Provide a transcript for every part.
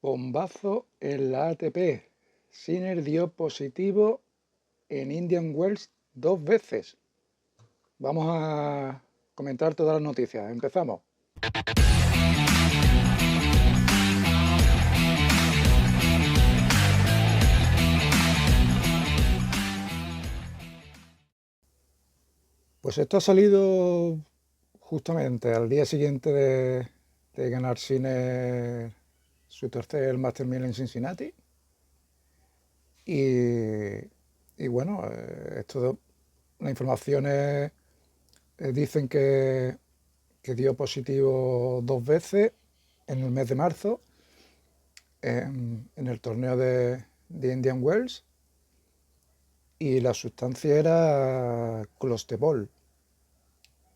Bombazo en la ATP. Sinner dio positivo en Indian Wells 2 veces. Vamos a comentar todas las noticias. Empezamos. Pues esto ha salido justamente al día siguiente de ganar Sinner su tercer Master 1000 en Cincinnati. Y bueno, las informaciones dicen que dio positivo 2 veces en el mes de marzo en el torneo de Indian Wells, y la sustancia era clostebol,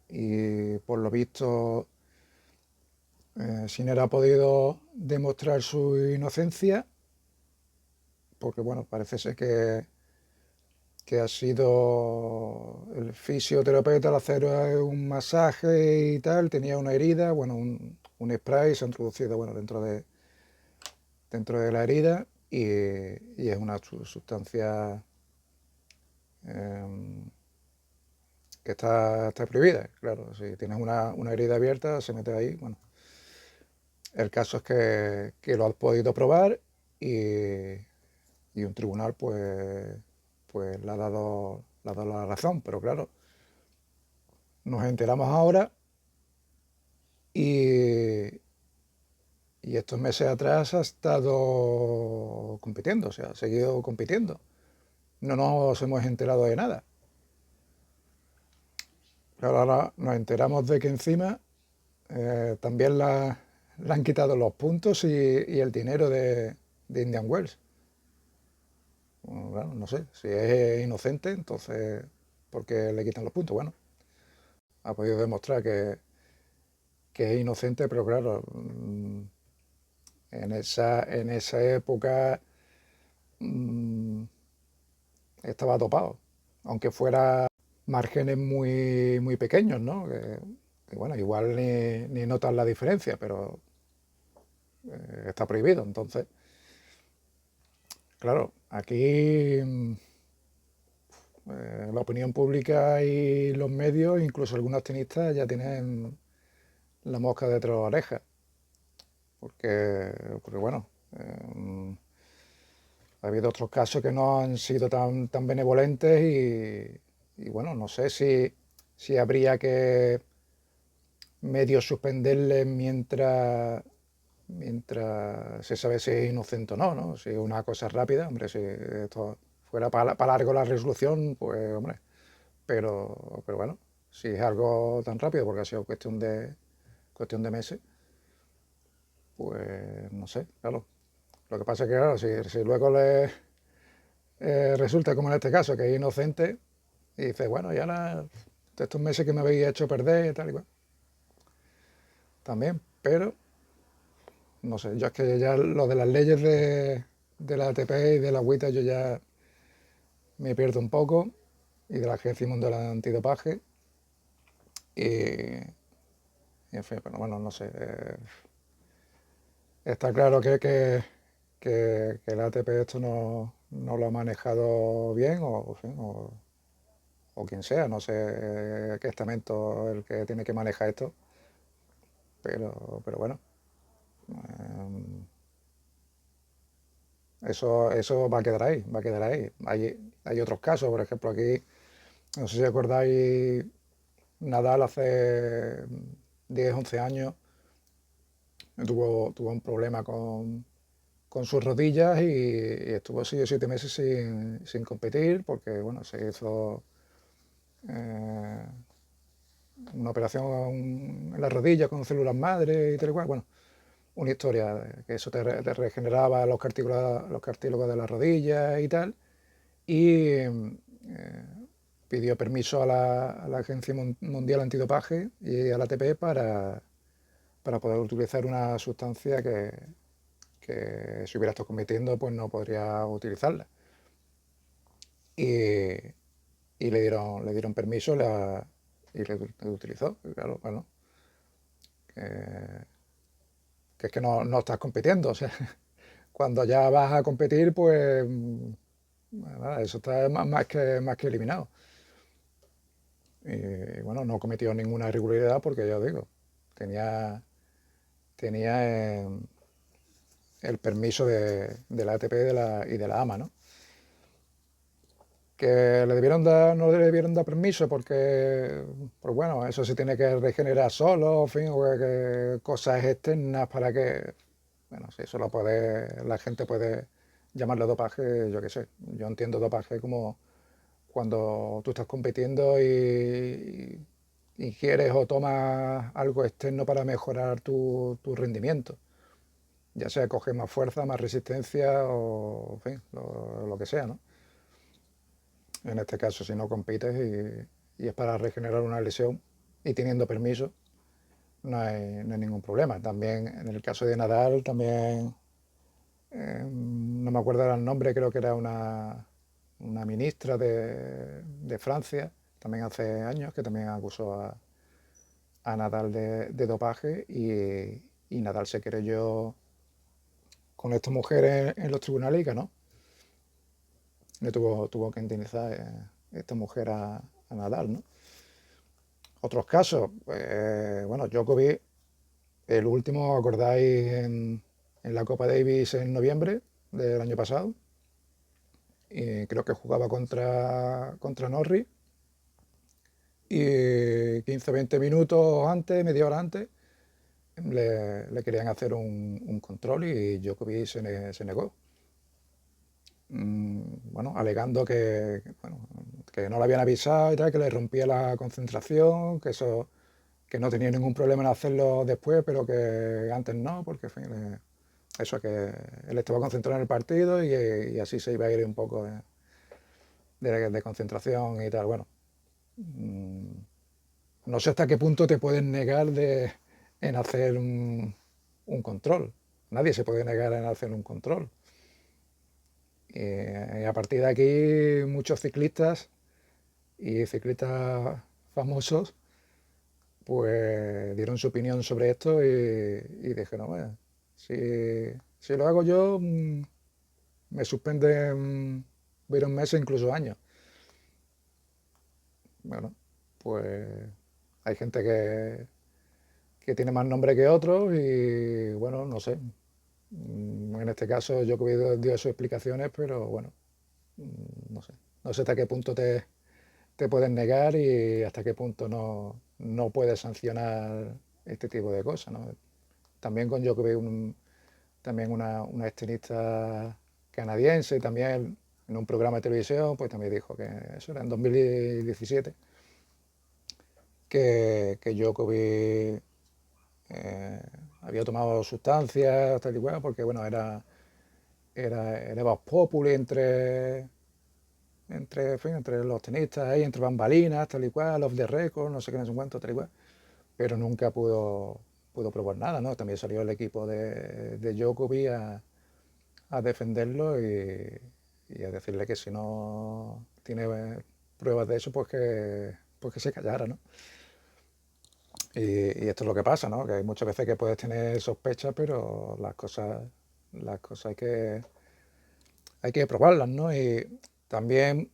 y por lo visto Sinner ha podido demostrar su inocencia porque bueno, parece ser que ha sido el fisioterapeuta al hacer un masaje y tal, tenía una herida, bueno, un spray se ha introducido bueno, dentro de la herida, y es una sustancia que está prohibida. Claro, si tienes una herida abierta, se mete ahí. Bueno, el caso es que lo has podido probar, y un tribunal pues le ha dado la razón, pero claro, nos enteramos ahora y estos meses atrás ha estado compitiendo, o sea, ha seguido compitiendo. No nos hemos enterado de nada. Claro, ahora nos enteramos de que encima también le han quitado los puntos y el dinero de Indian Wells. Bueno, claro, no sé, si es inocente, entonces, ¿por qué le quitan los puntos? Bueno, ha podido demostrar que es inocente, pero claro, en esa época estaba dopado, aunque fuera márgenes muy, muy pequeños, ¿no? Que bueno, igual ni notan la diferencia, pero está prohibido. Entonces, claro, aquí la opinión pública y los medios, incluso algunos tenistas, ya tienen la mosca detrás de la oreja, porque bueno, ha habido otros casos que no han sido tan benevolentes, y bueno, no sé si habría que medio suspenderle mientras se sabe si es inocente o no, ¿no? Si es una cosa rápida, hombre, si esto fuera para largo la resolución, pues hombre, pero bueno, si es algo tan rápido, porque ha sido cuestión de meses, pues no sé, claro. Lo que pasa es que, claro, si luego le resulta, como en este caso, que es inocente, y dice, bueno, ya de estos meses que me habéis hecho perder, tal y cual. También, pero no sé, yo es que ya lo de las leyes de la ATP y de la agüita yo ya me pierdo un poco, y de la Agencia Mundial Antidopaje, y en fin, pero bueno, no sé. Está claro que el ATP esto no lo ha manejado bien, o, en fin, o quien sea, no sé qué estamento el que tiene que manejar esto, pero bueno, eso va a quedar ahí, va a quedar ahí. Hay otros casos, por ejemplo, aquí, no sé si acordáis, Nadal hace 10 11 años tuvo un problema con sus rodillas, y estuvo 6 o 7 meses sin competir porque, bueno, se hizo eh, una operación en la rodilla con células madre y tal y cual. Bueno, una historia, que eso te regeneraba los cartílagos de la rodilla y tal, y pidió permiso a la Agencia Mundial Antidopaje y a la ATP para poder utilizar una sustancia que si hubiera estado compitiendo pues no podría utilizarla. Y, y le dieron permiso, y le utilizó. Y claro, bueno, que es que no estás compitiendo, o sea, cuando ya vas a competir, pues nada, eso está más que eliminado. Y bueno, no cometió ninguna irregularidad porque ya os digo, tenía, tenía el permiso de la ATP y de la AMA, ¿no? Que le debieron dar, no le debieron dar permiso porque, pues bueno, eso se tiene que regenerar solo, en fin, o cosas externas para que, bueno, sí, eso lo puede, la gente puede llamarlo dopaje, yo qué sé. Yo entiendo dopaje como cuando tú estás compitiendo y quieres o tomas algo externo para mejorar tu rendimiento, ya sea coger más fuerza, más resistencia o, en fin, lo que sea, ¿no? En este caso, si no compites y es para regenerar una lesión y teniendo permiso, no hay ningún problema. También en el caso de Nadal, también, no me acuerdo el nombre, creo que era una ministra de Francia, también hace años, que también acusó a Nadal de dopaje y Nadal se querelló con esta mujer en los tribunales y ganó. Le tuvo que indemnizar esta mujer a Nadal, ¿no? Otros casos, bueno, Djokovic, el último, ¿acordáis? En la Copa Davis en noviembre del año pasado, y creo que jugaba contra Norris, y 15-20 minutos antes, media hora antes, le querían hacer un control y Djokovic se negó. Bueno, alegando bueno, que no le habían avisado y tal, que le rompía la concentración, que no tenía ningún problema en hacerlo después, pero que antes no, porque en fin, eso, que él estaba concentrado en el partido y así se iba a ir un poco de concentración y tal. Bueno, no sé hasta qué punto te pueden negar en hacer un control. Nadie se puede negar en hacer un control. Y a partir de aquí, muchos ciclistas y ciclistas famosos pues dieron su opinión sobre esto y dijeron, bueno, si lo hago yo, me suspenden varios meses, incluso años. Bueno, pues hay gente que tiene más nombre que otros y bueno, no sé. En este caso yo que dio sus explicaciones, pero bueno, no sé. No sé hasta qué punto te puedes negar y hasta qué punto no puedes sancionar este tipo de cosas, ¿no? También con Djokovic, también una extenista canadiense, también en un programa de televisión, pues también dijo que eso era en 2017, que Djokovic había tomado sustancias, tal y cual, porque bueno, era voz populi en fin, entre los tenistas, ahí, entre bambalinas, tal y cual, off the record, no sé qué, no sé cuánto, tal y cual, pero nunca pudo probar nada, ¿no? También salió el equipo de Djokovic a defenderlo y a decirle que si no tiene pruebas de eso, pues que se callara, ¿no? Y esto es lo que pasa, ¿no? Que hay muchas veces que puedes tener sospechas, pero las cosas hay que probarlas, ¿no? Y también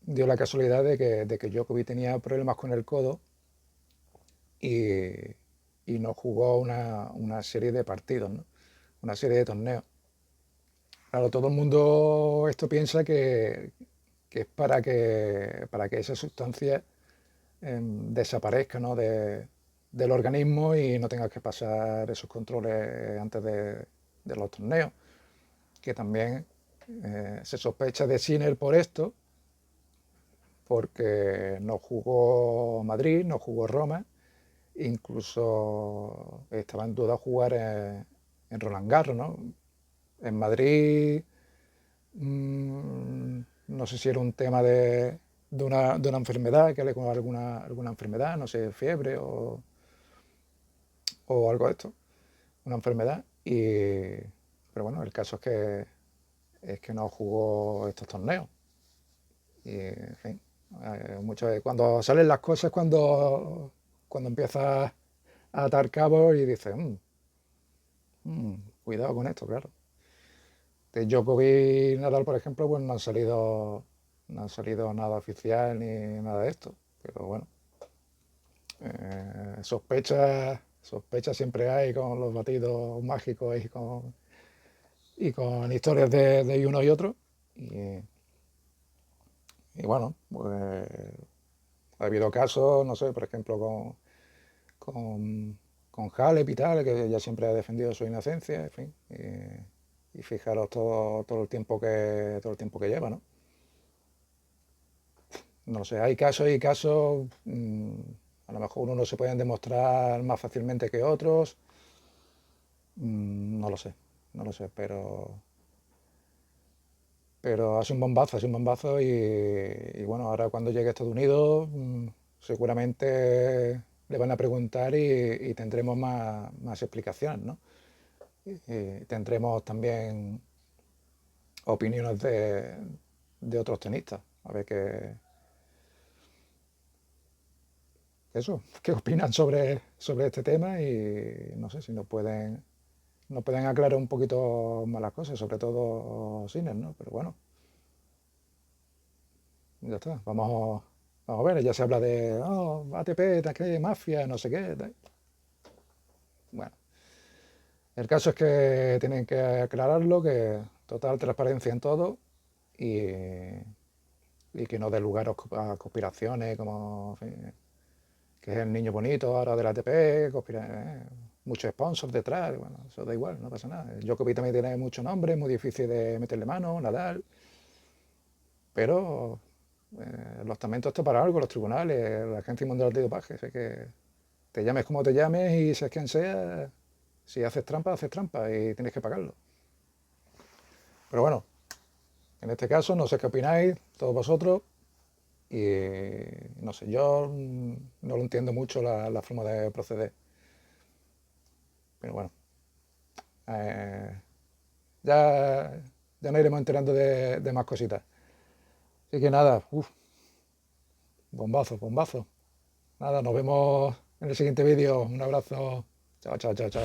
dio la casualidad de que Djokovic tenía problemas con el codo y, y no jugó una serie de partidos, ¿no? Una serie de torneos. Claro, todo el mundo esto piensa que es para que esa sustancia desaparezca, ¿no? del organismo y no tengas que pasar esos controles antes de los torneos. Que también se sospecha de Sinner por esto, porque no jugó Madrid, no jugó Roma, incluso estaba en duda jugar en Roland Garros, ¿no? En Madrid, no sé si era un tema de una enfermedad, que le con alguna enfermedad, no sé, fiebre o algo de esto, una enfermedad. Pero bueno, el caso es que no jugó estos torneos. Y, en fin, cuando salen las cosas, cuando empiezas a atar cabos y dices, cuidado con esto, claro. de Djokovic y Nadal, por ejemplo, pues no han salido nada oficial ni nada de esto. Pero bueno, sospechas siempre hay con los batidos mágicos y con historias de uno y otro. Y, y bueno, pues ha habido casos, no sé, por ejemplo, con Halep y tal, que ella siempre ha defendido su inocencia, en fin. Y fijaros todo el tiempo que lleva, ¿no? No lo sé, hay casos y casos. A lo mejor unos se pueden demostrar más fácilmente que otros. No lo sé, no lo sé, pero hace un bombazo y bueno, ahora cuando llegue a Estados Unidos, seguramente le van a preguntar y tendremos más explicaciones, ¿no? Y tendremos también opiniones de otros tenistas, a ver qué opinan sobre este tema y no sé si nos pueden aclarar un poquito más las cosas, sobre todo Sinner, ¿no? Pero bueno, ya está, vamos a ver, ya se habla de ATP, que mafia, no sé qué. Bueno, el caso es que tienen que aclararlo, que total transparencia en todo y que no dé lugar a conspiraciones como en fin, que es el niño bonito ahora del ATP, muchos sponsors detrás, bueno, eso da igual, no pasa nada. El Djokovic también tiene mucho nombre, es muy difícil de meterle mano, Nadal, pero los estamentos esto para algo, los tribunales, la Agencia Mundial de Dopaje, sé que te llames como te llames y seas quien sea, si haces trampa y tienes que pagarlo. Pero bueno, en este caso no sé qué opináis todos vosotros y no sé, yo no lo entiendo mucho la forma de proceder, pero bueno, eh, ya, ya nos iremos enterando de más cositas. Así que nada, bombazo, bombazo. Nada, nos vemos en el siguiente vídeo. Un abrazo. Chao, chao, chao, chao.